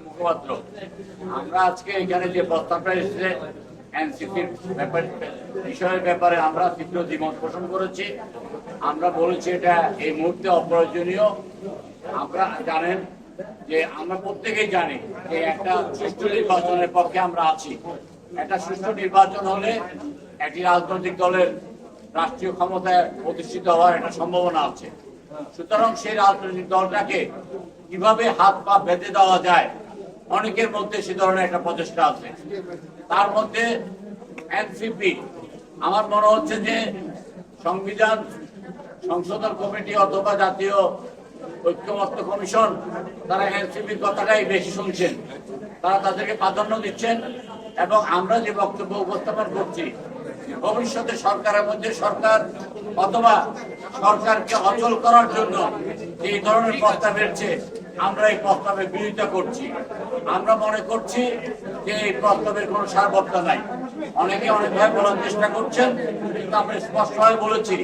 মুখপাত্র। আমরা আজকে এখানে যে প্রস্তাবটা এসেছে এনসিপির বিষয়ের ব্যাপারে আমরা তীব্র দ্বিমত পোষণ করেছি। আমরা বলেছি এটা এই মুহূর্তে অপ্রয়োজনীয়। আমরা জানেন যে আমরা প্রত্যেকেই জানি যে একটা সুষ্ঠু নির্বাচনের পক্ষে আমরা আছি। একটা সুষ্ঠু নির্বাচন হলে একটি রাজনৈতিক দলের রাষ্ট্রীয় ক্ষমতায় প্রতিষ্ঠিত হওয়ার একটা সম্ভাবনা আছে। সুতরাং সেই রাজনৈতিক দলটাকে কিভাবে হাত পা বেঁধে দেওয়া যায়, অনেকের মধ্যে সে ধরনের একটা প্রচেষ্টা আছে। তার মধ্যে এনসিপি, আমার মনে হচ্ছে যে সংবিধান সংশোধন কমিটি অথবা জাতীয় ঐক্যমত্য কমিশন তারা এনসিপির কথাটাই বেশি শুনছেন, তারা তাদেরকে প্রাধান্য দিচ্ছেন। এবং আমরা যে বক্তব্য উপস্থাপন করছি, ভবিষ্যতে সরকারের মধ্যে সরকার অথবা সরকারকে অচল করার জন্য যে ধরনের প্রস্তাব এসেছে, আমরা এই প্রস্তাবের বিরোধিতা করছি। আমরা মনে করছি যে এই প্রস্তাবের কোনো সারবত্তা নাই। অনেকে অনেকভাবে বলার চেষ্টা করছেন, কিন্তু আমরা স্পষ্টভাবে বলেছি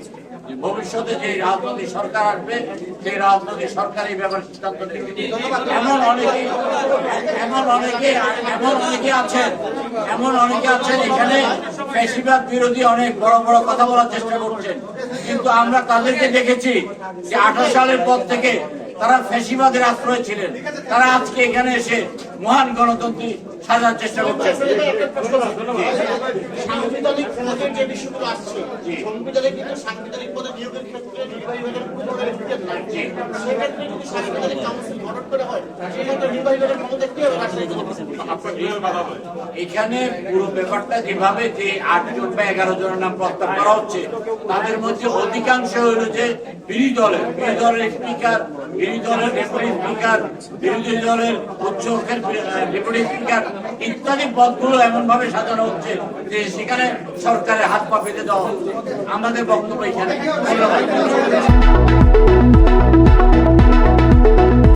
যে ভবিষ্যতে যে রাজনৈতিক সরকার আসবে, সেই রাজনৈতিক সরকার এই ব্যাপারে সিদ্ধান্ত নেবে। এমন অনেকে আছেন এখানে ফ্যাসিবাদ বিরোধী অনেক বড় বড় কথা বলার চেষ্টা করছেন, কিন্তু আমরা তাদেরকে দেখেছি যে 28 সালের পর থেকে তারা ফ্যাসিবাদের আশ্রয় ছিলেন। তারা আজকে এখানে এসে মহান গণতন্ত্রী সাজার চেষ্টা করছেন। সাংবিধানিক পদের যে বিষয়গুলো আসছে, সংবিধানে কিন্তু সাংবিধানিক পদে নিয়োগের ক্ষেত্রে নির্বাহী বিভাগের পূর্ণকালের বিধান নাই। সেক্ষেত্রে যদি সাংবিধানিক কাউন্সিল গঠন করা হয়, সেক্ষেত্রে নির্বাহী বিভাগের ক্ষমতা কি হবে? এখানে পুরো ব্যাপারটা যেভাবে যে 8 জন বা 11 জনের নাম প্রস্তাব করা হচ্ছে, তাদের মধ্যে অধিকাংশ হইল যে বিরোধী দলের স্পিকার, বিরোধী দলের ডেপুটি স্পিকার, বিরোধী দলের উচ্চকক্ষের ডেপুটি স্পিকার ইত্যাদি পদগুলো এমন ভাবে সাজানো হচ্ছে যে সেখানে সরকারের হাত পা পেতে দেওয়া হচ্ছে। আমাদের বক্তব্য এখানে।